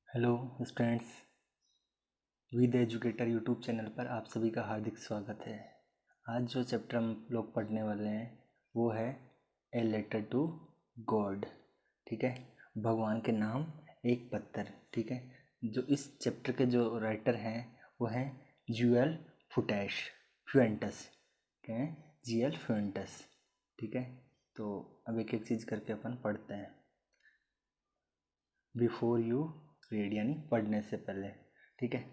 Hello students, with educator YouTube channel पर आप सभी का हार्दिक स्वागत है। आज जो चैप्टर हम लोग पढ़ने वाले हैं वो है ए लेटर टू गॉड। ठीक है, भगवान के नाम एक पत्थर। ठीक है, जो इस चैप्टर के जो राइटर हैं वो हैं जूएल फ्यूएंटस। क्या है? जीएल फ्यूएंटस। ठीक है, तो अब एक एक चीज़ करके अपन पढ़ते हैं। बिफोर यू रीड यानी पढ़ने से पहले। ठीक है,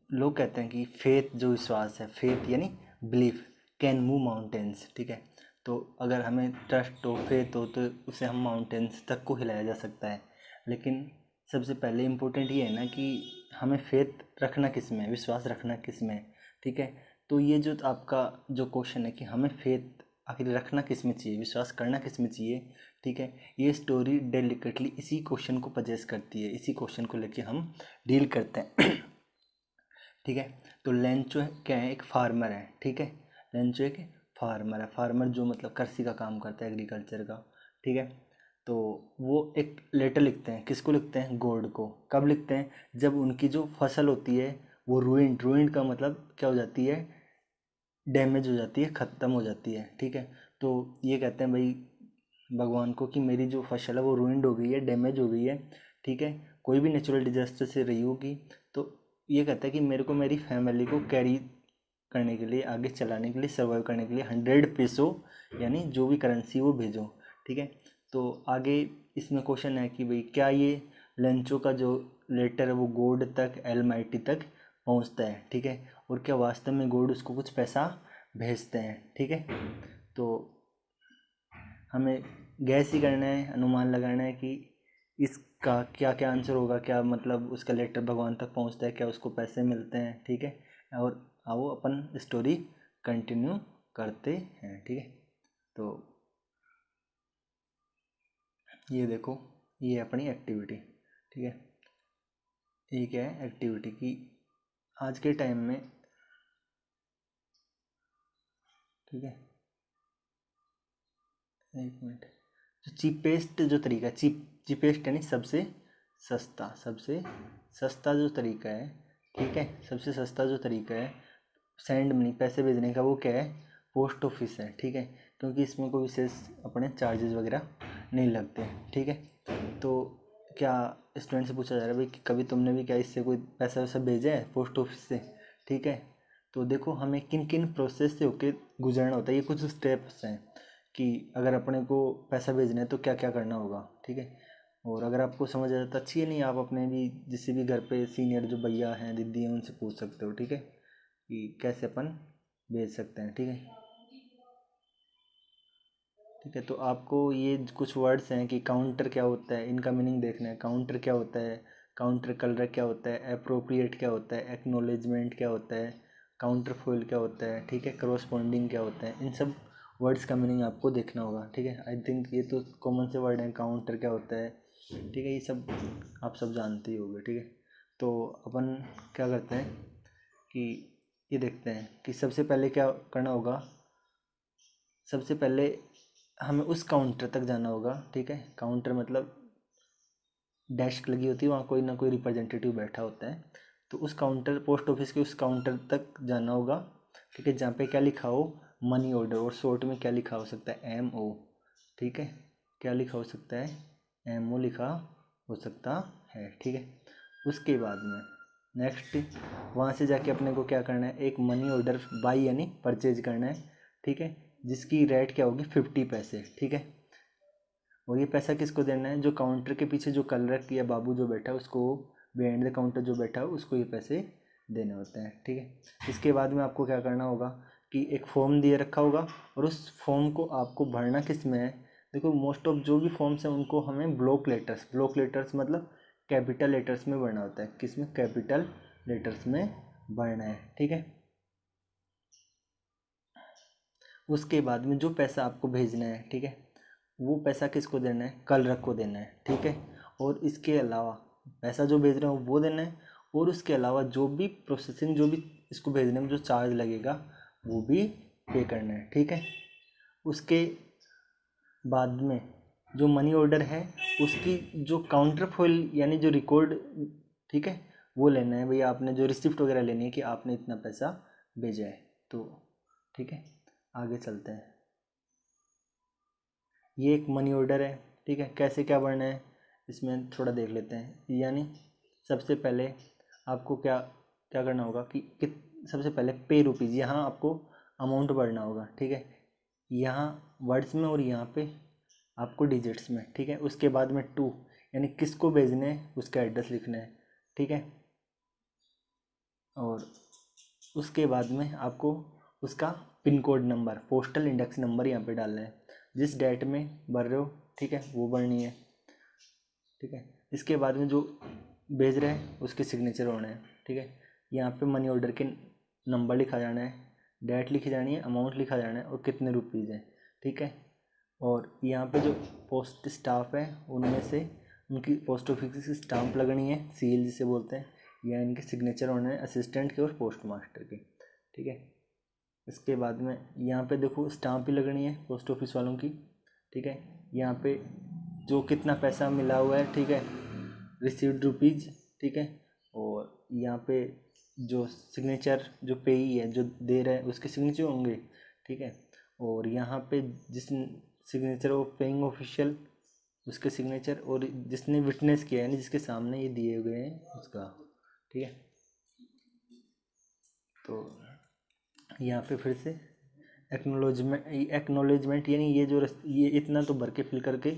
लोग कहते हैं कि फेथ जो विश्वास है, फेथ यानी बिलीफ कैन मूव माउंटेन्स। ठीक है, तो अगर हमें ट्रस्ट हो, फेथ हो, तो उसे हम माउंटेन्स तक को हिलाया जा सकता है। लेकिन सबसे पहले इम्पोर्टेंट ये है ना कि हमें फेथ रखना किस में है, विश्वास रखना किस में है। ठीक है, तो ये जो आपका जो क्वेश्चन है कि हमें फेथ आखिर रखना किस में चाहिए, विश्वास करना किस में चाहिए। ठीक है, ये स्टोरी डेलिकेटली इसी क्वेश्चन को पजेस करती है, इसी क्वेश्चन को लेके हम डील करते हैं। ठीक है, तो लेंचो क्या है? एक फार्मर है। ठीक है, लेंचो एक फार्मर है। फार्मर जो मतलब कृषि का काम करता है, एग्रीकल्चर का। ठीक है, तो वो एक लेटर लिखते हैं। किसको लिखते हैं? गॉड को। कब लिखते हैं? जब उनकी जो फसल होती है वो रूइंड का मतलब क्या हो जाती है? डैमेज हो जाती है, ख़त्म हो जाती है। ठीक है, तो ये कहते हैं भाई भगवान को कि मेरी जो फसल है वो रूइंड हो गई है, डैमेज हो गई है। ठीक है, कोई भी नेचुरल डिजास्टर से रही होगी। तो ये कहता है कि मेरे को मेरी फैमिली को कैरी करने के लिए, आगे चलाने के लिए, सर्वाइव करने के लिए 100 पेसो यानी जो भी करेंसी वो भेजो। ठीक है, तो आगे इसमें क्वेश्चन है कि भाई क्या ये लेंचो का जो लेटर है वो गॉड तक, एलमाइटी तक पहुंचता है। ठीक है, और क्या वास्तव में गॉड उसको कुछ पैसा भेजते हैं। ठीक है, तो हमें गैस ही करना है, अनुमान लगाना है कि इसका क्या क्या आंसर होगा। क्या मतलब उसका लेटर भगवान तक पहुंचता है, क्या उसको पैसे मिलते हैं। ठीक है, और आओ अपन स्टोरी कंटिन्यू करते हैं। ठीक है, तो ये देखो, ये अपनी एक्टिविटी। ठीक है, ये क्या है? एक्टिविटी की आज के टाइम में। ठीक है, एक मिनट। जो चीपेस्ट जो तरीका है, चीपेस्ट यानी सबसे सस्ता, सबसे सस्ता जो तरीका है। ठीक है, सबसे सस्ता जो तरीका है सेंड मनी, पैसे भेजने का, वो क्या है? पोस्ट ऑफिस है। ठीक है, क्योंकि इसमें कोई विशेष अपने चार्जेस वगैरह नहीं लगते। ठीक है, तो क्या स्टूडेंट से पूछा जा रहा है भाई कि कभी तुमने भी क्या इससे कोई पैसा वैसा भेजा है पोस्ट ऑफिस से? ठीक है, तो देखो हमें किन किन प्रोसेस से होके गुजरना होता है। ये कुछ स्टेप्स हैं कि अगर अपने को पैसा भेजना है तो क्या क्या करना होगा। ठीक है, और अगर आपको समझ आ जाता अच्छी है, नहीं आप अपने भी जिससे भी घर पे सीनियर जो भैया हैं, दीदी हैं, उनसे पूछ सकते हो। ठीक है, कि कैसे अपन भेज सकते हैं। ठीक है, ठीक है, तो आपको ये कुछ वर्ड्स हैं कि काउंटर क्या होता है, इनका मीनिंग देखना है। काउंटर क्या होता है, काउंटर कलर क्या होता है, अप्रोप्रिएट क्या होता है, एक्नोलेजमेंट क्या होता है, काउंटर फॉइल क्या होता है। ठीक है, करस्पॉन्डिंग क्या होता है, इन सब वर्ड्स का मीनिंग आपको देखना होगा। ठीक है, आई थिंक ये तो कॉमन से वर्ड हैं। काउंटर क्या होता है, ठीक है, ये सब आप सब जानते ही होंगे। ठीक है, तो अपन क्या करते हैं कि ये देखते हैं कि सबसे पहले क्या करना होगा। सबसे पहले हमें उस काउंटर तक जाना होगा। ठीक है, काउंटर मतलब डेस्क लगी होती है, वहाँ कोई ना कोई रिप्रेजेंटेटिव बैठा होता है। तो उस काउंटर, पोस्ट ऑफिस के उस काउंटर तक जाना होगा। ठीक है, जहाँ पे क्या लिखा हो? मनी ऑर्डर, और शॉर्ट में क्या लिखा हो सकता है? MO। ठीक है, क्या लिखा हो सकता है? MO लिखा हो सकता है। ठीक है, उसके बाद में नेक्स्ट वहाँ से जाके अपने को क्या करना है? एक मनी ऑर्डर बाई यानी परचेज करना है। ठीक है, जिसकी रेट क्या होगी? 50 पैसे। ठीक है, और ये पैसा किसको देना है? जो काउंटर के पीछे जो क्लर्क या बाबू जो बैठा है उसको, बिहाइंड द काउंटर जो बैठा है उसको ये पैसे देने होते हैं। ठीक है, इसके बाद में आपको क्या करना होगा कि एक फॉर्म दिए रखा होगा, और उस फॉर्म को आपको भरना किस में है? देखो मोस्ट ऑफ जो भी फॉर्म्स हैं उनको हमें ब्लॉक लेटर्स मतलब कैपिटल लेटर्स में भरना होता है। किस में? कैपिटल लेटर्स में भरना है। ठीक है, उसके बाद में जो पैसा आपको भेजना है, ठीक है, वो पैसा किसको देना है? क्लर्क को देना है। ठीक है, और इसके अलावा पैसा जो भेज रहे हो वो देना है, और उसके अलावा जो भी प्रोसेसिंग, जो भी इसको भेजने में जो चार्ज लगेगा वो भी पे करना है। ठीक है, उसके बाद में जो मनी ऑर्डर है उसकी जो काउंटर फॉइल यानी जो रिकॉर्ड, ठीक है, वो लेना है भैया, आपने जो रिसिप्ट वगैरह लेनी है कि आपने इतना पैसा भेजा है। तो ठीक है, आगे चलते हैं। ये एक मनी ऑर्डर है, ठीक है। कैसे क्या भरना है इसमें थोड़ा देख लेते हैं। यानी सबसे पहले आपको क्या क्या करना होगा कि सबसे पहले पे रुपीज़, यहाँ आपको अमाउंट भरना होगा, ठीक है, यहाँ वर्ड्स में और यहाँ पे आपको डिजिट्स में, ठीक है। उसके बाद में टू, यानी किसको भेजने है उसका एड्रेस लिखना है, ठीक है। और उसके बाद में आपको उसका pin code number, postal index number यहाँ पे डालना है, जिस डेट में भर रहे हो, ठीक है, वो भरनी है, ठीक है। इसके बाद में जो भेज रहे हैं उसके सिग्नेचर होने हैं, ठीक है। यहाँ पे मनी ऑर्डर के नंबर लिखा जाना है, डेट लिखी जानी है, अमाउंट लिखा जाना है और कितने रुपीज़ हैं, ठीक है। और यहाँ पे जो पोस्ट स्टाफ है उनमें से उनकी पोस्ट ऑफिस की स्टाम्प लगनी है, सील जिसे बोलते हैं, या इनके सिग्नेचर होने हैं, असिस्टेंट के और पोस्ट मास्टर के, ठीक है। इसके बाद में यहाँ पे देखो स्टाम्प भी लगनी है पोस्ट ऑफिस वालों की, ठीक है। यहाँ पे जो कितना पैसा मिला हुआ है, ठीक है, रिसीव्ड रुपीज़, ठीक है। और यहाँ पे जो सिग्नेचर, जो पेई है जो दे रहा है उसके सिग्नेचर होंगे, ठीक है। और यहाँ पे जिस सिग्नेचर ऑफ पेइंग ऑफिशियल उसके सिग्नेचर, और जिसने विटनेस किया है यानी जिसके सामने ये दिए हुए हैं उसका, ठीक है। तो यहाँ पे फिर से एक्नोलेजमेंट यानी ये इतना तो भर के फिल करके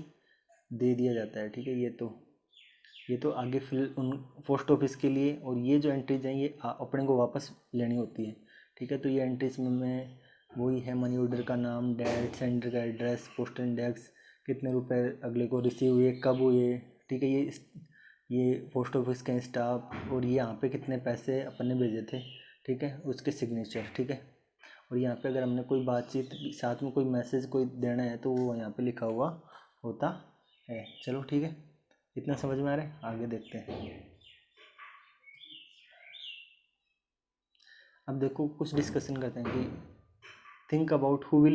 दे दिया जाता है, ठीक है। ये तो आगे फिल उन पोस्ट ऑफिस के लिए, और ये जो एंट्रीज हैं ये अपने को वापस लेनी होती है, ठीक है। तो ये एंट्रीज में वही है, मनी ऑर्डर का नाम, डेट, सेंडर का एड्रेस, पोस्टल इंडेक्स, कितने रुपए अगले को रिसीव हुए, कब हुए, ठीक है। ये पोस्ट ऑफिस के स्टाफ, और ये यहाँ पे कितने पैसे अपन ने भेजे थे, ठीक है, उसके सिग्नेचर, ठीक है। और यहाँ पे अगर हमने कोई बातचीत साथ में कोई मैसेज कोई देना है तो वो यहाँ पे लिखा हुआ होता है। चलो ठीक है, इतना समझ में आ रहा है, आगे देखते हैं। अब देखो कुछ डिस्कशन करते हैं कि think about who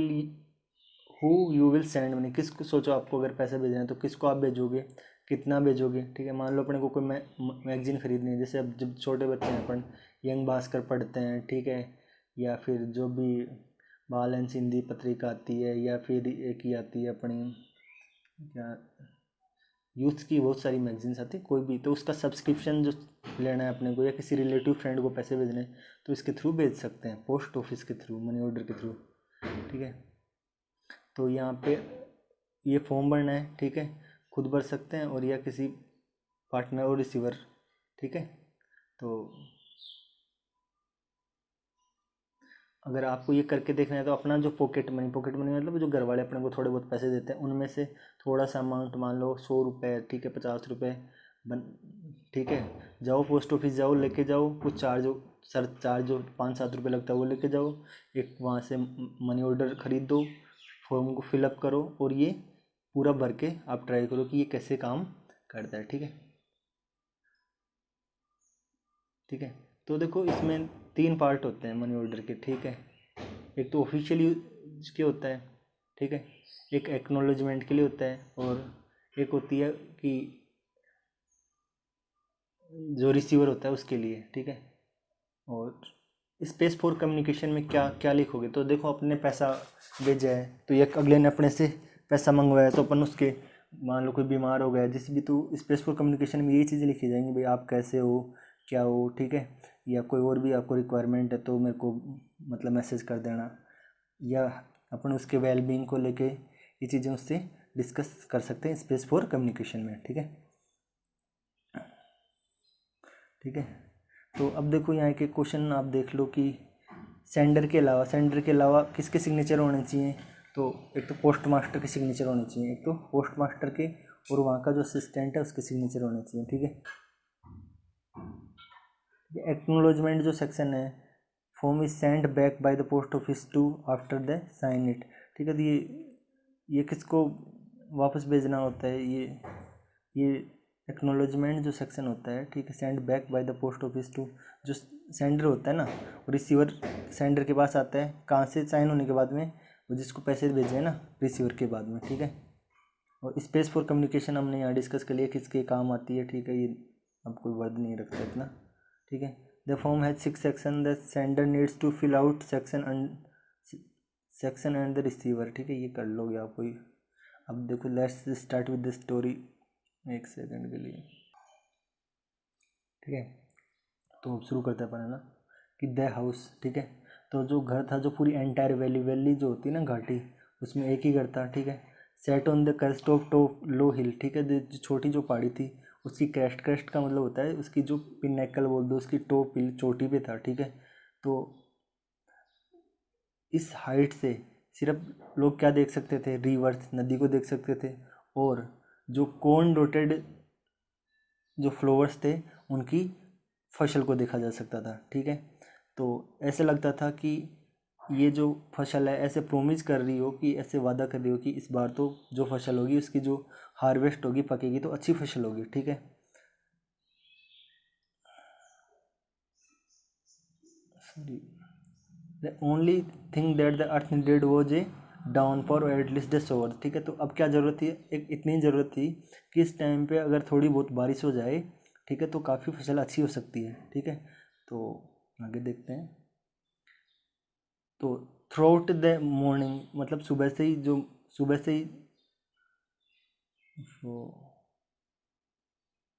you will send money, किसको सोचो, आपको अगर पैसे भेजना है तो किसको आप भेजोगे, कितना भेजोगे, ठीक है। मान लो अपने को कोई मैगजीन खरीदनी है, जैसे अब जब छोटे बच्चे हैं अपन यंग भास्कर पढ़ते हैं, ठीक है, या फिर जो भी बाल एंड सिंधी पत्रिका आती है, या फिर एक ही आती है अपनी क्या, यूथ की बहुत सारी मैगजीन्स आती है, कोई भी, तो उसका सब्सक्रिप्शन जो लेना है अपने को, या किसी रिलेटिव फ्रेंड को पैसे भेजने हैं तो इसके थ्रू भेज सकते हैं, पोस्ट ऑफिस के थ्रू, मनी ऑर्डर के थ्रू, ठीक है। तो यहाँ पे ये फॉर्म भरना है, ठीक है, खुद भर सकते हैं और या किसी पार्टनर और रिसीवर, ठीक है। तो अगर आपको ये करके देखना है तो अपना जो पॉकेट मनी मतलब जो घर वाले अपने को थोड़े बहुत पैसे देते हैं उनमें से थोड़ा सा अमाउंट, मान लो 100 रुपये, ठीक है, 50 रुपये बन, ठीक है, जाओ पोस्ट ऑफिस जाओ, लेके जाओ, कुछ चार्ज जो 5-7 रुपये लगता है वो लेके जाओ, एक वहाँ से मनी ऑर्डर खरीद दो, फॉर्म को फिलअप करो, और ये पूरा भर के आप ट्राई करो कि ये कैसे काम करता है, ठीक है, ठीक है। तो देखो इसमें 3 पार्ट होते हैं मनी ऑर्डर के, ठीक है। एक तो ऑफिशियल यूज के होता है, ठीक है, एक एक्नॉलेजमेंट के लिए होता है, और एक होती है कि जो रिसीवर होता है उसके लिए, ठीक है। और स्पेस फॉर कम्युनिकेशन में क्या क्या लिखोगे, तो देखो अपने पैसा भेजा है तो ये अगले ने अपने से पैसा मंगवाया है तो अपन उसके, मान लो कोई बीमार हो गया जिस भी, तो स्पेस फॉर कम्युनिकेशन में यही चीज़ें लिखी जाएंगी, भाई आप कैसे हो, क्या हो, ठीक है। या कोई और भी आपको रिक्वायरमेंट है तो मेरे को मतलब मैसेज कर देना, या अपन उसके वेलबींग को लेके ये चीज़ें उससे डिस्कस कर सकते हैं स्पेस फॉर कम्युनिकेशन में, ठीक है, ठीक है। तो अब देखो यहाँ के क्वेश्चन आप देख लो कि सेंडर के अलावा किसके सिग्नेचर होने चाहिए, तो एक तो पोस्ट मास्टर के सिग्नेचर होने चाहिए, एक तो पोस्ट मास्टर के, और वहाँ का जो असिस्टेंट है उसके सिग्नेचर होने चाहिए, ठीक है। एक्नोलॉजमेंट जो सेक्शन है, form is send back by the post office to after the sign it, ठीक है। तो ये किसको वापस भेजना होता है, ये एक्नोलॉजमेंट जो सेक्शन होता है, ठीक है, send back by the post office to, जो सेंडर होता है ना, रिसीवर सेंडर के पास आता है, कहाँ से, साइन होने के बाद में, वो जिसको पैसे भेजे हैं ना रिसीवर के बाद में, ठीक है। और स्पेस फॉर कम्युनिकेशन हमने यहाँ डिस्कस कर लिया किसके काम आती है, ठीक है, ये अब कोई वर्ड नहीं रखता इतना, ठीक है। The form has 6 section, the sender needs to fill out section and the receiver, ठीक है, ये कर लोगे आप कोई। अब देखो let's start with the story, एक सेकंड के लिए, ठीक है। तो अब शुरू करते हैं अपन, है ना, कि द हाउस, ठीक है। तो जो घर था, जो पूरी एंटायर वैली जो होती है ना घाटी, उसमें एक ही घर था, ठीक है। Set on the crest of top low hill, ठीक है, जो छोटी जो पहाड़ी थी उसकी क्रेस्ट का मतलब होता है उसकी जो पिनेकल बोल दो, उसकी टॉप हिल चोटी पे था, ठीक है। तो इस हाइट से सिर्फ लोग क्या देख सकते थे, रिवर्स नदी को देख सकते थे, और जो कोन डॉटेड जो फ्लावर्स थे उनकी फसल को देखा जा सकता था, ठीक है। तो ऐसे लगता था कि ये जो फसल है ऐसे प्रोमिस कर रही हो, कि ऐसे वादा कर रही हो कि इस बार तो जो फसल होगी उसकी जो हार्वेस्ट होगी, पकेगी तो अच्छी फसल होगी, ठीक है। Sorry, the only thing that the earth needed was a downpour और एटलीस्ट द सोवर, ठीक है। तो अब क्या ज़रूरत थी, एक इतनी ज़रूरत थी कि इस टाइम पे अगर थोड़ी बहुत बारिश हो जाए, ठीक है, तो काफ़ी फसल अच्छी हो सकती है, ठीक है। तो आगे देखते हैं। तो थ्रू द मॉर्निंग, मतलब सुबह से ही, जो सुबह से ही वो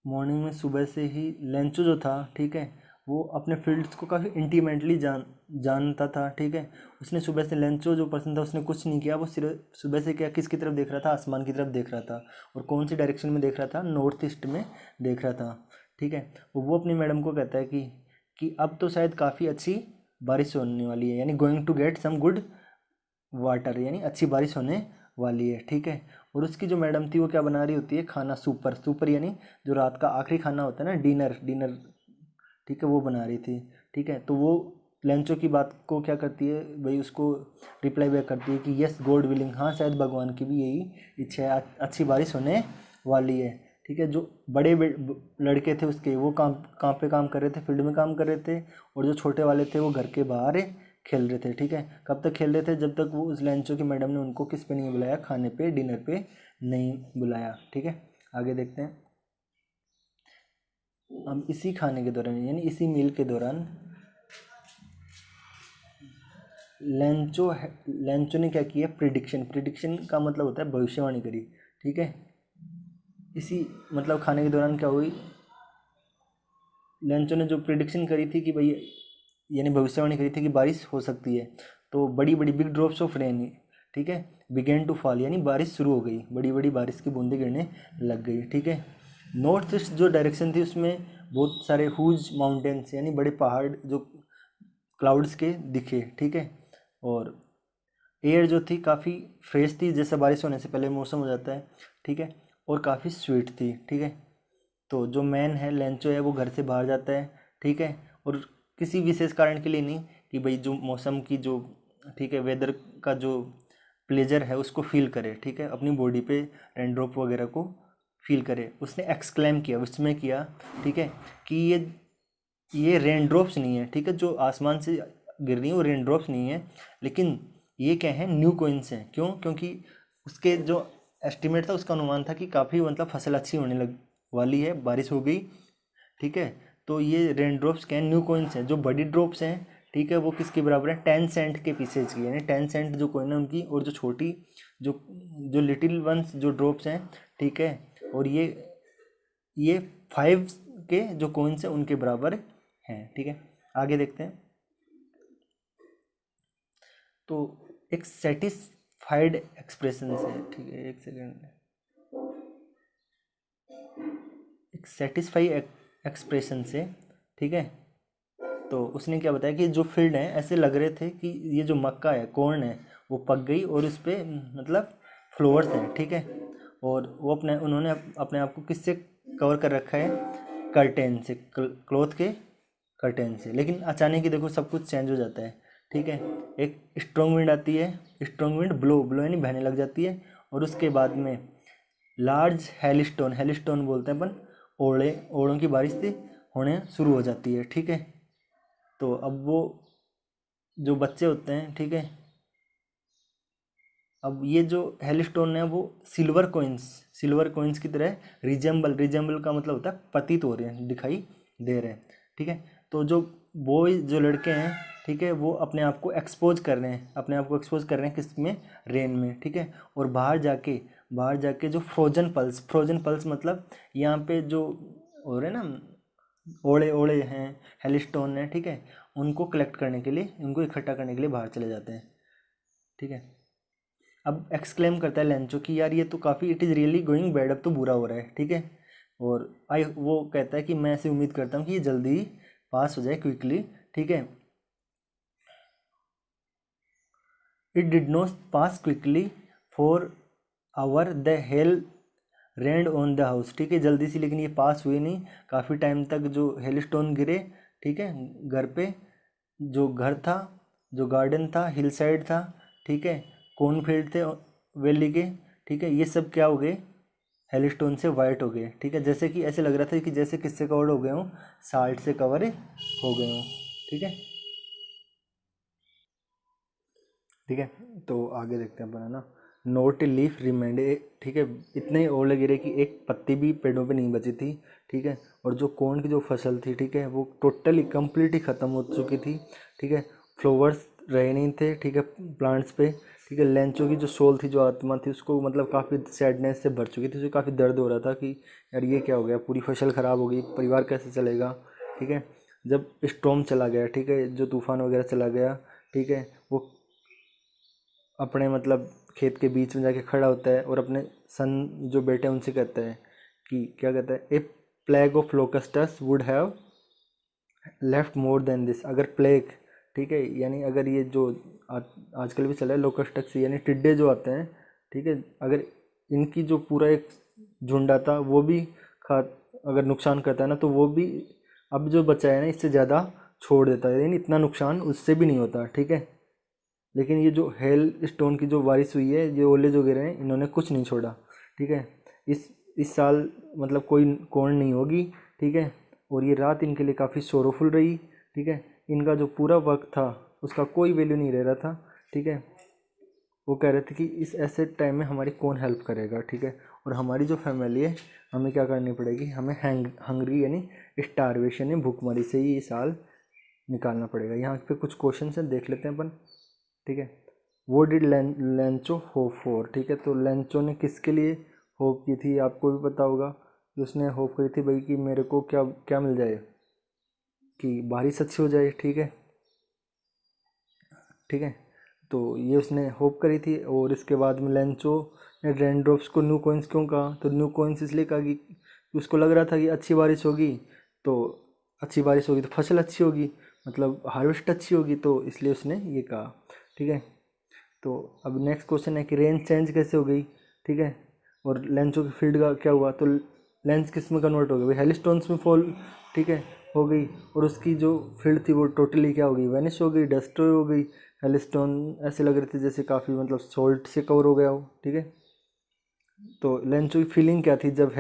मॉर्निंग में सुबह से ही लेंचो जो था, ठीक है, वो अपने फील्ड्स को काफ़ी इंटीमेटली जानता था, ठीक है। उसने सुबह से, लेंचो जो पर्सन था उसने कुछ नहीं किया, वो सिर्फ सुबह से क्या किसकी तरफ देख रहा था, आसमान की तरफ देख रहा था, और कौन सी डायरेक्शन में देख रहा था, नॉर्थ ईस्ट में देख रहा था, ठीक है। वो अपनी मैडम को कहता है कि अब तो शायद काफ़ी अच्छी बारिश होने वाली है, यानी going to get some good water, यानी अच्छी बारिश होने वाली है, ठीक है। और उसकी जो मैडम थी वो क्या बना रही होती है, खाना, सुपर सुपर यानी जो रात का आखिरी खाना होता है ना, डिनर डिनर, ठीक है, वो बना रही थी, ठीक है। तो वो लंचो की बात को क्या करती है भाई, उसको रिप्लाई बैक करती है कि यस गॉड विलिंग, हाँ शायद भगवान की भी यही इच्छा है, अच्छी बारिश होने वाली है, ठीक है। जो बड़े लड़के थे उसके, वो काम पे काम कर रहे थे, फील्ड में काम कर रहे थे, और जो छोटे वाले थे वो घर के बाहर खेल रहे थे, ठीक है। कब तक खेल रहे थे, जब तक वो उस लंचो की मैडम ने उनको किस पे नहीं बुलाया, खाने पे, डिनर पे नहीं बुलाया, ठीक है। आगे देखते हैं। हम इसी खाने के दौरान, यानी इसी मील के दौरान लेंचो ने क्या किया, प्रिडिक्शन, प्रिडिक्शन का मतलब होता है भविष्यवाणी करी, ठीक है। इसी मतलब खाने के दौरान क्या हुई, लेंचो ने जो प्रिडिक्शन करी थी कि भाई, यानी भविष्यवाणी करी थी कि बारिश हो सकती है, तो बड़ी बड़ी बिग ड्रॉप्स ऑफ रेन, ठीक है, बिगेन टू फॉल, यानी बारिश शुरू हो गई, बड़ी बड़ी बारिश की बूंदें गिरने लग गई, ठीक है। नॉर्थ ईस्ट जो डायरेक्शन थी उसमें बहुत सारे हुज माउंटेन्स, यानी बड़े पहाड़ जो क्लाउड्स के दिखे, ठीक है। और एयर जो थी काफ़ी फ्रेश थी, जैसे बारिश होने से पहले मौसम हो जाता है, ठीक है, और काफ़ी स्वीट थी, ठीक है। तो जो मैन है, लेंचो है, वो घर से बाहर जाता है, ठीक है, और किसी विशेष कारण के लिए नहीं, कि भाई जो मौसम की जो, ठीक है, वेदर का जो प्लेजर है उसको फील करे, ठीक है, अपनी बॉडी पे रेनड्रॉप वगैरह को फील करे। उसने एक्सक्लेम किया, उसमें किया, ठीक है, कि ये रेनड्रॉप्स नहीं है, ठीक है, जो आसमान से गिर रही है वो रेनड्रॉप्स नहीं है, लेकिन ये क्या है, न्यू कोइंस हैं। क्यों, क्योंकि उसके जो एस्टिमेट था, उसका अनुमान था कि काफ़ी मतलब फसल अच्छी होने लग वाली है, बारिश हो गई, ठीक है। तो ये रेन ड्रॉप्स क्या है, न्यू कोइंस हैं, जो बड़ी ड्रॉप्स हैं, ठीक है, वो किसके बराबर है, 10 सेंट के पीसेज की, यानी 10 सेंट जो कोइन है उनकी, और जो छोटी जो जो लिटिल वंस जो ड्रॉप्स हैं, ठीक है, और ये 5 के जो कोइंस हैं उनके बराबर हैं, ठीक है। आगे देखते हैं। तो एक सेटिस्फाइड एक्सप्रेशन से, ठीक है, एक सेकेंड, एक सेटिस्फाई एक्सप्रेशन से, ठीक है। तो उसने क्या बताया कि जो फील्ड है ऐसे लग रहे थे कि ये जो मक्का है, कॉर्न है, वो पक गई, और उस पर मतलब फ्लोवर्स हैं, ठीक है। और वो उन्होंने अपने आप को किससे कवर कर रखा है, कर्टेन से, क्लॉथ के कर्टेन से। लेकिन अचानक ही देखो सब कुछ चेंज हो जाता है, ठीक है। एक स्ट्रॉन्ग विंड आती है, स्ट्रॉन्ग विंड ब्लो ब्लो यानी बहने लग जाती है, और उसके बाद में लार्ज हेलिस्टोन, हेलिस्टोन बोलते हैं अपन, ओड़ों की बारिश थी, होने शुरू हो जाती है, ठीक है। तो अब वो जो बच्चे होते हैं, ठीक है, अब ये जो हेलस्टोन है वो सिल्वर कोइंस की तरह रिजेंबल का मतलब होता है पतित हो रहे हैं, दिखाई दे रहे हैं, ठीक है। तो जो बॉयज जो लड़के हैं, ठीक है, वो अपने आप को एक्सपोज कर रहे हैं, अपने आप को एक्सपोज कर रहे हैं किस में, रेन में, ठीक है। और बाहर जाके जो फ्रोजन पल्स मतलब यहाँ पे जो हो रहे हैं ना, ओले ओले हैं, हेलिस्टोन है, ठीक है, उनको कलेक्ट करने के लिए, उनको इकट्ठा करने के लिए बाहर चले जाते हैं, ठीक है। अब एक्सक्लेम करता है लेंचो कि यार ये तो काफ़ी, it is really going bad, अब तो बुरा हो रहा है, ठीक है। और वो कहता है कि मैं ऐसे उम्मीद करता हूँ कि ये जल्दी ही पास हो जाए क्विकली, ठीक है। It did not pass quickly for hour the hail rained on the house, ठीक है, जल्दी से, लेकिन ये पास हुए नहीं, काफ़ी टाइम तक जो हेलस्टोन गिरे, ठीक है, घर पे, जो घर था, जो गार्डन था, हिल साइड था, ठीक है, कॉर्नफील्ड थे वैली के, ठीक है, ये सब क्या हो गए, हेलस्टोन से वाइट हो गए, ठीक है, जैसे कि ऐसे लग रहा था कि जैसे किससे कवर्ड हो गए हों, साल्ट से कवर हो गए हों, ठीक है। ठीक है, तो आगे देखते हैं अपन, है ना। नोट लीफ रिमेंड, ठीक है, इतने ओले गिरे कि एक पत्ती भी पेड़ों पे नहीं बची थी, ठीक है। और जो कॉर्न की जो फसल थी, ठीक है, वो टोटली कम्प्लीटली ख़त्म हो चुकी थी, ठीक है। फ्लावर्स रहे नहीं थे, ठीक है, प्लांट्स पे, ठीक है। लेंचो की जो सोल थी, जो आत्मा थी, उसको मतलब काफ़ी सैडनेस से भर चुकी थी, उसे काफ़ी दर्द हो रहा था कि यार ये क्या हो गया, पूरी फसल ख़राब हो गई, परिवार कैसे चलेगा, ठीक है। जब स्टॉर्म चला गया, ठीक है, जो तूफ़ान वगैरह चला गया, ठीक है, वो अपने मतलब खेत के बीच में जाके खड़ा होता है और अपने सन जो बेटे हैं उनसे कहता है कि, क्या कहता है, a plague of locusts would have left more than this, अगर प्लेग, ठीक है, यानी अगर ये जो आजकल भी चला है लोकस्टस, यानी टिड्डे जो आते हैं, ठीक है, अगर इनकी जो पूरा एक झुंड आता वो भी खा, अगर नुकसान करता है ना, तो वो भी अब जो बचा है ना इससे ज़्यादा छोड़ देता है, यानी इतना नुकसान उससे भी नहीं होता, ठीक है। लेकिन ये जो हेल स्टोन की जो बारिश हुई है, ये ओले जो गिरे हैं, इन्होंने कुछ नहीं छोड़ा, ठीक है। इस साल मतलब कोई कौन नहीं होगी, ठीक है। और ये रात इनके लिए काफ़ी शोरोफुल रही, ठीक है। इनका जो पूरा वक्त था उसका कोई वैल्यू नहीं रह रहा था, ठीक है। वो कह रहे थे कि इस ऐसे टाइम में हमारी कौन हेल्प करेगा, ठीक है। और हमारी जो फैमिली है, हमें क्या करनी पड़ेगी, हमें हंगरी यानी स्टारवेशन यानी भूखमरी से ही ये साल निकालना पड़ेगा। यहाँ पे कुछ क्वेश्चन हैं, देख लेते हैं अपन, ठीक है। वो डिड लेंचो होप फॉर, ठीक है, तो लेंचो ने किसके लिए होप की थी, आपको भी पता होगा कि उसने होप करी थी भाई कि मेरे को क्या क्या मिल जाए, कि बारिश अच्छी हो जाए, ठीक है, ठीक है। तो ये उसने होप करी थी। और इसके बाद में लेंचो ने रेनड्रॉप्स को न्यू कॉइन्स क्यों कहा, तो न्यू कॉइन्स इसलिए कहा कि उसको लग रहा था कि तो अच्छी बारिश होगी तो फसल अच्छी होगी, मतलब हार्वेस्ट अच्छी होगी, तो इसलिए उसने ये कहा, ठीक है। तो अब नेक्स्ट क्वेश्चन है कि रेंज चेंज कैसे हो गई, ठीक है, और लेंसों की फील्ड का क्या हुआ, तो लेंस किस में कन्वर्ट हो गई भाई, हेलिस्टोन्स में फॉल, ठीक है, हो गई। और उसकी जो फील्ड थी वो टोटली क्या हो गई, वेनिश हो गई, डिस्ट्रॉय हो गई। हेलिस्टोन ऐसे लग रहे थे जैसे काफ़ी मतलब सॉल्ट से कवर हो गया हो, ठीक है। तो लेंसो की फीलिंग क्या थी जब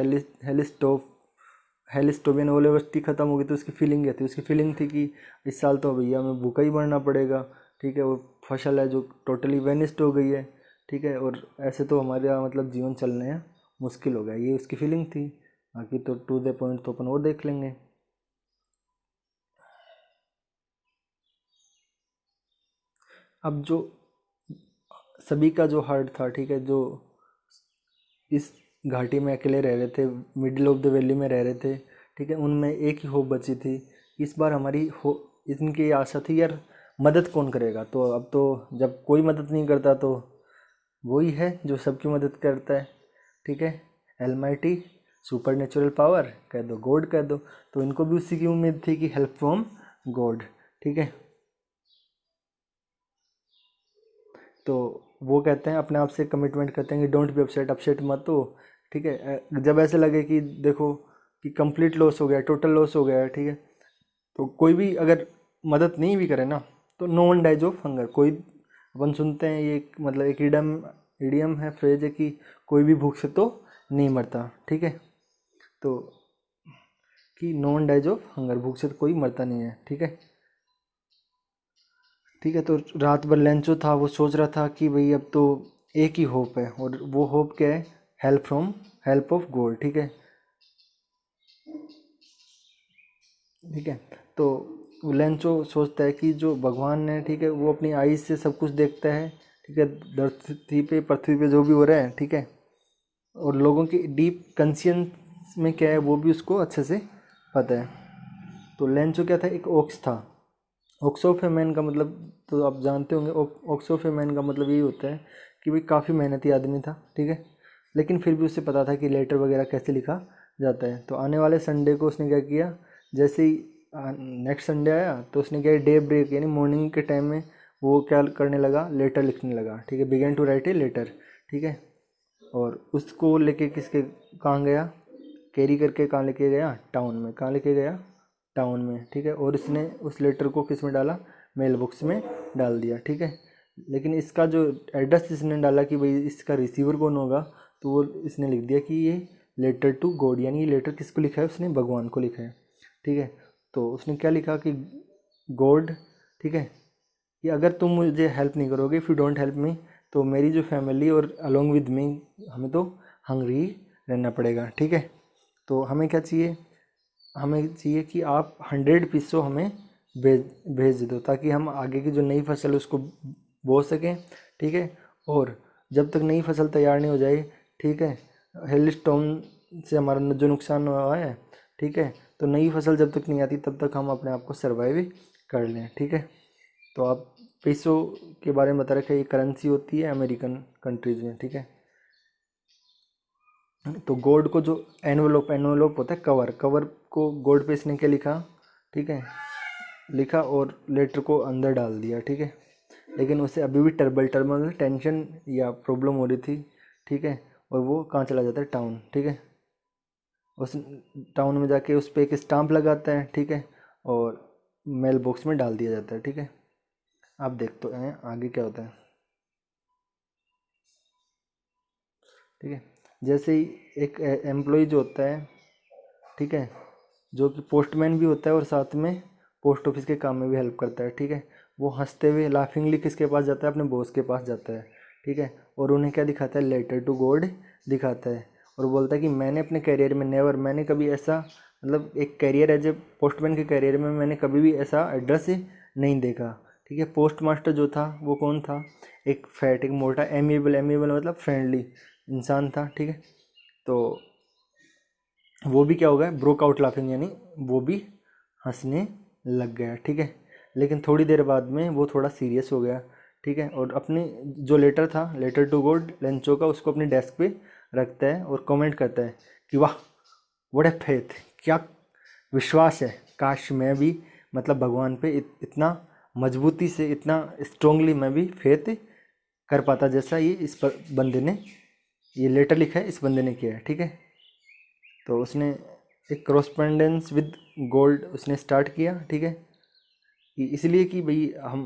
हेलिस्टोबियन ओलेवस्टी ख़त्म हो गई, तो उसकी फीलिंग क्या थी, उसकी फीलिंग थी कि इस साल तो भैया हमें भूखा ही मरना पड़ेगा, ठीक है। और फसल है जो टोटली वेनिस्ड हो गई है, ठीक है, और ऐसे तो हमारा मतलब जीवन चलने मुश्किल हो गया, ये उसकी फीलिंग थी। बाकी तो टू द पॉइंट तो अपन और देख लेंगे। अब जो सभी का जो हार्ट था, ठीक है, जो इस घाटी में अकेले रह रहे थे, मिडिल ऑफ द वैली में रह रहे थे, ठीक है, उनमें एक ही होप बची थी। इस बार हमारी हो इनकी आशा थी यार मदद कौन करेगा, तो अब तो जब कोई मदद नहीं करता तो वही है जो सबकी मदद करता है, ठीक है। एलमाइटी, सुपर नेचुरल पावर कह दो, गॉड कह दो, तो इनको भी उसी की उम्मीद थी कि हेल्प फ्रॉम गॉड, ठीक है। तो वो कहते हैं अपने आप से कमिटमेंट करते हैं कि डोंट बी अपसेट, अपसेट मत हो, ठीक है। जब ऐसे लगे कि देखो कि कंप्लीट लॉस हो गया, टोटल लॉस हो गया है, ठीक है, तो कोई भी अगर मदद नहीं भी करे ना, तो no one dies of hunger, कोई, अपन सुनते हैं ये मतलब एक इडियम है, फ्रेज है कि कोई भी भूख से तो नहीं मरता, ठीक है। तो कि no one dies of hunger, भूख से तो कोई मरता नहीं है, ठीक है। ठीक है, तो रात भर लेंचो था, वो सोच रहा था कि भाई अब तो एक ही होप है, और वो होप क्या है? Help of God. ठीक है, ठीक है। तो लेंचो सोचता है कि जो भगवान है, ठीक है, वो अपनी आईज से सब कुछ देखता है, ठीक है, धरती पे पृथ्वी पे जो भी हो रहा है, ठीक है, और लोगों की डीप कंसियंस में क्या है वो भी उसको अच्छे से पता है। तो लेंचो क्या था? एक ओक्स था। ऑक्स ऑफ ए मैन का मतलब तो आप जानते होंगे। ऑक्स ऑफ ए मैन का मतलब यही होता है कि भाई काफ़ी मेहनती आदमी था, ठीक है, लेकिन फिर भी उसे पता था कि लेटर वगैरह कैसे लिखा जाता है। तो आने वाले संडे को उसने क्या किया, जैसे ही नेक्स्ट संडे आया तो उसने क्या, डे ब्रेक यानी मॉर्निंग के टाइम में वो क्या करने लगा, लेटर लिखने लगा, ठीक है, began to write a letter, ठीक है। और उसको लेके किसके कहाँ गया, कैरी करके कहाँ लेके गया, टाउन में। कहाँ लेके गया, टाउन में, ठीक है। और इसने उस लेटर को किस में डाला, मेल बॉक्स में डाल दिया, ठीक है। लेकिन इसका जो एड्रेस इसने डाला कि भाई इसका रिसीवर कौन होगा, तो वो इसने लिख दिया कि ये लेटर टू गॉड, यानी ये लेटर किसको लिखा है, उसने भगवान को लिखा है, ठीक है। तो उसने क्या लिखा कि गॉड, ठीक है, कि अगर तुम मुझे हेल्प नहीं करोगे, if you don't help me, तो मेरी जो फैमिली और अलोंग विद मी, हमें तो हंगरी रहना पड़ेगा, ठीक है। तो हमें क्या चाहिए, हमें चाहिए कि आप 100 पीसों हमें भेज भेज दो, ताकि हम आगे की जो नई फसल है उसको बो सकें, ठीक है। और जब तक नई फसल तैयार नहीं हो जाए, ठीक है, हेल स्टोन से हमारा जो नुकसान हुआ है, ठीक है, तो नई फसल जब तक नहीं आती तब तक हम अपने आप को सर्वाइव कर लें, ठीक है। तो आप पैसों के बारे में बता रखे, ये करेंसी होती है अमेरिकन कंट्रीज़ में, ठीक है। तो गोल्ड को जो एनवलप होता है, कवर कवर को गोल्ड पे इसने क्या लिखा, ठीक है, लिखा और लेटर को अंदर डाल दिया, ठीक है। लेकिन उसे अभी भी टर्बल टेंशन या प्रॉब्लम हो रही थी, ठीक है। और वो कहाँ चला जाता है, टाउन, ठीक है। उस टाउन में जाके उस पर एक स्टाम्प लगाता है, ठीक है, और मेल बॉक्स में डाल दिया जाता है, ठीक है। आप देखते हैं आगे क्या होता है, ठीक है। जैसे ही एक एम्प्लॉय जो होता है, ठीक है, जो कि पोस्टमैन भी होता है और साथ में पोस्ट ऑफिस के काम में भी हेल्प करता है, ठीक है, वो हंसते हुए लाफिंगली किसके पास जाता है, अपने बॉस के पास जाता है, ठीक है। और उन्हें क्या दिखाता है, लेटर टू गॉड दिखाता है, और बोलता है कि मैंने अपने करियर में नेवर, मैंने कभी ऐसा, मतलब एक करियर एज ए पोस्टमैन के करियर में मैंने कभी भी ऐसा एड्रेस नहीं देखा, ठीक है। पोस्ट मास्टर जो था वो कौन था, एक फैट, एक मोटा, एमिएबल, एमिएबल मतलब फ्रेंडली इंसान था, ठीक है। तो वो भी क्या हो गया, ब्रोक आउट लाफिंग, यानी वो भी हंसने लग गया, ठीक है। लेकिन थोड़ी देर बाद में वो थोड़ा सीरियस हो गया, ठीक है, और अपनी जो लेटर था, लेटर टू गॉड लेंचो का, उसको अपनी डेस्क पे रखता है और कमेंट करता है कि वाह, व्हाट ए फेथ, क्या विश्वास है, काश मैं भी, मतलब भगवान पे इतना मजबूती से, इतना स्ट्रोंगली मैं भी फेथ कर पाता, जैसा ये इस बंदे ने, ये लेटर लिखा है इस बंदे ने किया है, ठीक है। तो उसने एक करस्पॉन्डेंस विद गोल्ड उसने स्टार्ट किया, ठीक है, कि इसलिए कि भाई हम,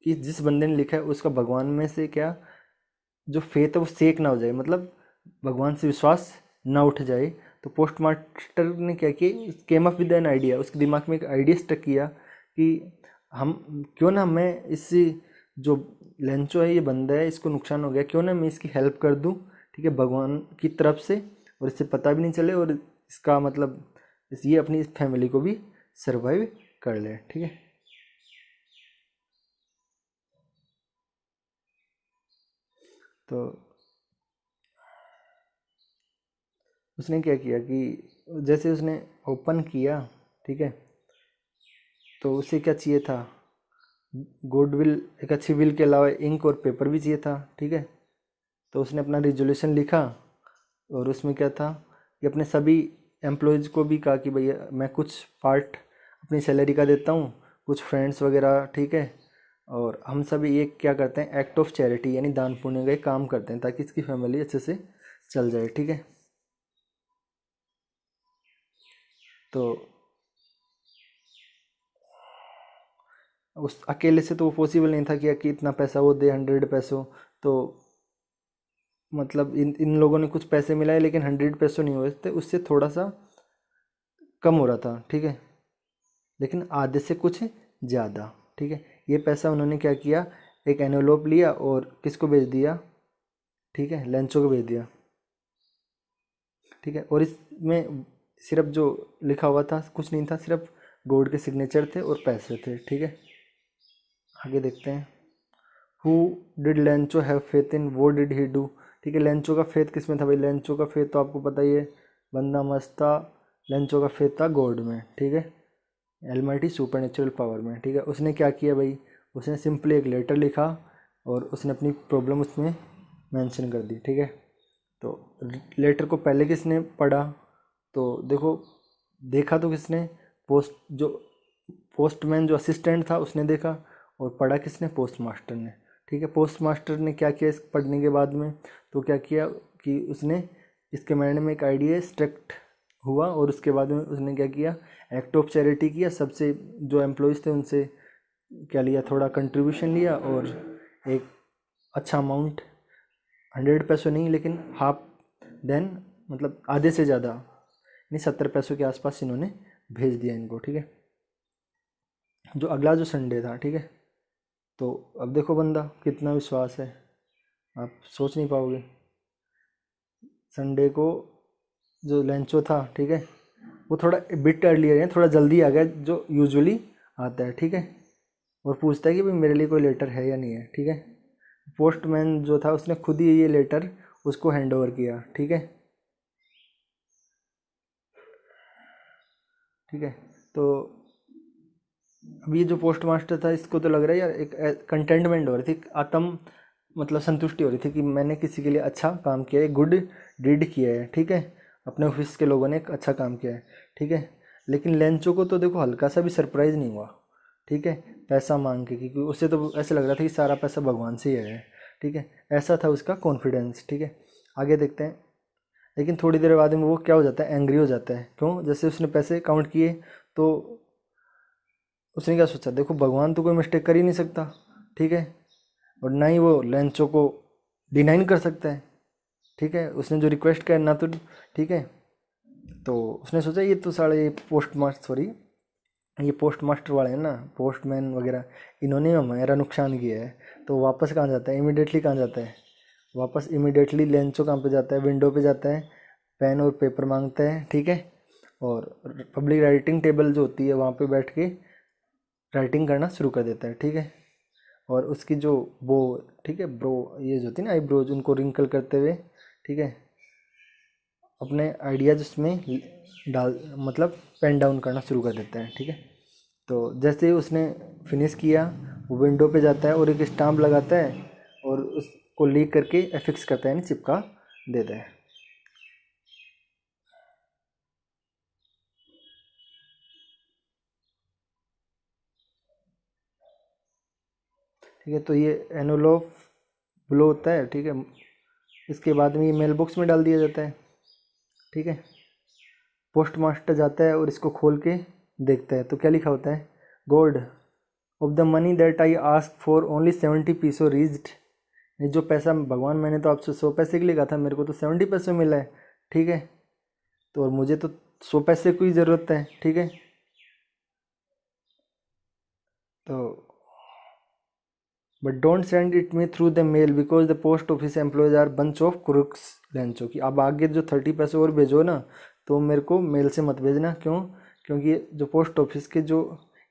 कि जिस बंदे ने लिखा है उसका भगवान में से क्या, जो फेथ है वो सेक ना हो जाए, मतलब भगवान से विश्वास ना उठ जाए। तो पोस्ट मास्टर ने क्या किया, came up with an idea, उसके दिमाग में एक आइडिया स्टक किया कि हम क्यों ना, मैं इस जो लेंचो है, ये बंदा है, इसको नुकसान हो गया, क्यों ना मैं इसकी हेल्प कर दूं, ठीक है, भगवान की तरफ से, और इससे पता भी नहीं चले, और इसका मतलब ये अपनी इस फैमिली को भी सर्वाइव कर ले, ठीक है। तो उसने क्या किया कि जैसे उसने ओपन किया, ठीक है, तो उसे क्या चाहिए था, गुड विल, एक अच्छी विल के अलावा इंक और पेपर भी चाहिए था, ठीक है। तो उसने अपना रिजोल्यूशन लिखा, और उसमें क्या था कि अपने सभी एम्प्लॉयज़ को भी कहा कि भैया मैं कुछ पार्ट अपनी सैलरी का देता हूँ, कुछ फ्रेंड्स वगैरह, ठीक है, और हम सभी एक क्या करते हैं, एक्ट ऑफ चैरिटी यानी दान पुण्य का एक काम करते हैं, ताकि इसकी फैमिली अच्छे से चल जाए, ठीक है। तो उस अकेले से तो वो पॉसिबल नहीं था कि इतना पैसा वो दे, 100 पैसों। तो मतलब इन लोगों ने कुछ पैसे मिलाए, लेकिन 100 पैसों नहीं हुए थे, उससे थोड़ा सा कम हो रहा था, ठीक है, लेकिन आधे से कुछ ज़्यादा, ठीक है। ये पैसा उन्होंने क्या किया, एक एनवेलोप लिया और किसको भेज दिया, ठीक है, लेंचो को भेज दिया। ठीक है, और इसमें सिर्फ जो लिखा हुआ था कुछ नहीं था, सिर्फ गॉड के सिग्नेचर थे और पैसे थे। ठीक है, आगे देखते हैं। Who did Lencho have faith in, वो डिड ही डू। ठीक है, लेंचो का फेथ किस में था भाई? लेंचो का फेथ तो आपको पता ही है, बंदा मस्त था। लेंचो का फेथ था गॉड में। ठीक है, एलमाइटी सुपर नेचुरल पावर में। ठीक है, उसने क्या किया भाई? उसने सिंपली एक लेटर लिखा और उसने अपनी प्रॉब्लम उसमें मेंशन कर दी। ठीक है, तो लेटर को पहले किसने पढ़ा? तो देखो, देखा तो किसने? पोस्टमैन जो असिस्टेंट था उसने देखा, और पढ़ा किसने? पोस्ट मास्टर ने। ठीक है, पोस्ट मास्टर ने क्या किया इस पढ़ने के बाद में? तो क्या किया कि उसने इसके माइंड में एक आइडिया स्ट्रक्ट हुआ, और उसके बाद में उसने क्या किया? एक्ट ऑफ चैरिटी किया। सबसे जो एम्प्लॉयज़ थे उनसे क्या लिया? थोड़ा कंट्रीब्यूशन लिया, और एक अच्छा अमाउंट, 100 पैसों नहीं लेकिन हाफ, देन मतलब आधे से ज़्यादा, नहीं 70 पैसों के आसपास इन्होंने भेज दिया इनको। ठीक है, जो अगला जो संडे था। ठीक है, तो अब देखो बंदा कितना विश्वास है, आप सोच नहीं पाओगे। संडे को जो लेंचो था, ठीक है, वो थोड़ा बिट अर्लियर है, थोड़ा जल्दी आ गया जो यूजुअली आता है। ठीक है, और पूछता है कि भाई मेरे लिए कोई लेटर है या नहीं है। ठीक है, पोस्टमैन जो था उसने खुद ही ये लेटर उसको हैंड ओवर किया। ठीक है, ठीक है, तो अब ये जो पोस्ट मास्टर था इसको तो लग रहा है यार एक कंटेंटमेंट हो रही थी, आत्म मतलब संतुष्टि हो रही थी कि मैंने किसी के लिए अच्छा काम किया है, गुड डीड किया है। ठीक है, अपने ऑफिस के लोगों ने एक अच्छा काम किया है। ठीक है, लेकिन लेंचो को तो देखो हल्का सा भी सरप्राइज़ नहीं हुआ। ठीक है, पैसा मांग के, क्योंकि उससे तो ऐसे लग रहा था कि सारा पैसा भगवान से ही आया है। ठीक है, ऐसा था उसका कॉन्फिडेंस। ठीक है, आगे देखते हैं। लेकिन थोड़ी देर बाद में वो क्या हो जाता है? एंग्री हो जाता है। क्यों? जैसे उसने पैसे काउंट किए तो उसने क्या सोचा? देखो भगवान तो कोई मिस्टेक कर ही नहीं सकता। ठीक है, और ना ही वो लेंचो को डिनाइन कर सकता है। ठीक है, उसने जो रिक्वेस्ट किया ना, तो ठीक है, तो उसने सोचा ये तो साढ़े ये पोस्ट मास्टर वाले हैं ना, पोस्टमैन वगैरह, इन्होंने हमारा नुकसान किया है। तो वापस कहाँ जाता है? इमिडिएटली कहाँ जाता है? वापस इमिडिएटली लेंचो कहाँ पे जाता है? विंडो पे जाता है, पेन और पेपर मांगता है। ठीक है, और पब्लिक राइटिंग टेबल जो होती है वहाँ पे बैठ के राइटिंग करना शुरू कर देता है। ठीक है, और उसकी जो वो, ठीक है, ब्रो, ये जो होती है ना आईब्रोज, उनको रिंकल करते हुए, ठीक है, अपने आइडियाज उसमें डाल मतलब पेन डाउन करना शुरू कर देता है। ठीक है, तो जैसे ही उसने फिनिश किया, वो विंडो पे जाता है और एक स्टाम्प लगाता है और उसको लीक करके एफिक्स करता है, यानी चिपका देता है। ठीक है, तो ये एनवलप ब्लो होता है। ठीक है, इसके बाद में ये मेल बॉक्स में डाल दिया जाता है। ठीक है, पोस्ट मास्टर जाता है और इसको खोल के देखता है, तो क्या लिखा होता है? God of the money that I ask for only 70 peso reached. ये जो पैसा भगवान, मैंने तो आपसे 100 पैसे के लिए कहा था, मेरे को तो 70 पैसे मिला है। ठीक है, तो और मुझे तो 100 पैसे की ज़रूरत है। ठीक है, तो but don't send it me through the mail because the post office employees are bunch of crooks. Lencho की अब आगे जो 30 पैसे और भेजो ना, तो मेरे को मेल से मत भेजना। क्यों? क्योंकि जो पोस्ट ऑफिस के जो,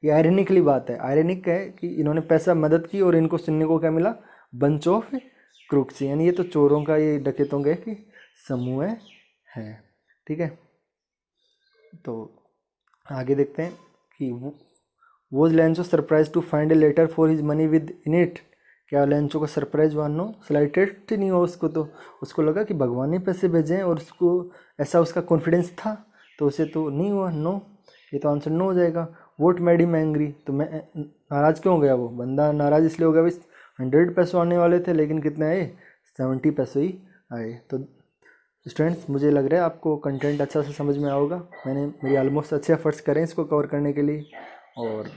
ये आयरनिकली बात है, आयरनिक है कि इन्होंने पैसा मदद की और इनको सुनने को क्या मिला? बंच ऑफ क्रुक्स, यानी ये तो चोरों का, ये डकैतों का कि समूह है। ठीक है, तो आगे देखते हैं कि was Lencho surprise to find a letter for his money within it. क्या लेंचो को सरप्राइज हुआ? नो, स्लाइटेड नहीं हुआ उसको। तो उसको लगा कि भगवान ने पैसे भेजे हैं, और उसको ऐसा उसका कॉन्फिडेंस था, तो उसे तो नहीं हुआ। नो, ये तो आंसर नो हो जाएगा। वोट मेड हिम एंग्री, तो मैं नाराज़ क्यों हो गया? वो बंदा नाराज़ इसलिए हो गया, भाई 100 पैसों आने वाले थे लेकिन कितने आए? 70 पैसे ही आए। तो स्टूडेंट्स, मुझे लग रहा है आपको कंटेंट अच्छा से समझ में आओगा। मैंने मेरी ऑलमोस्ट अच्छे एफर्ट्स करें इसको कवर करने के लिए, और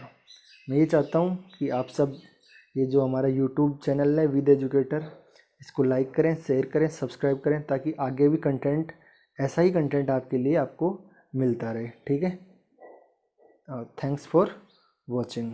मैं ये चाहता हूँ कि आप सब ये जो हमारा यूट्यूब चैनल है विद एजुकेटर, इसको लाइक करें, शेयर करें, सब्सक्राइब करें, ताकि आगे भी कंटेंट, ऐसा ही कंटेंट आपके लिए आपको मिलता रहे। ठीक है, थैंक्स फॉर वॉचिंग।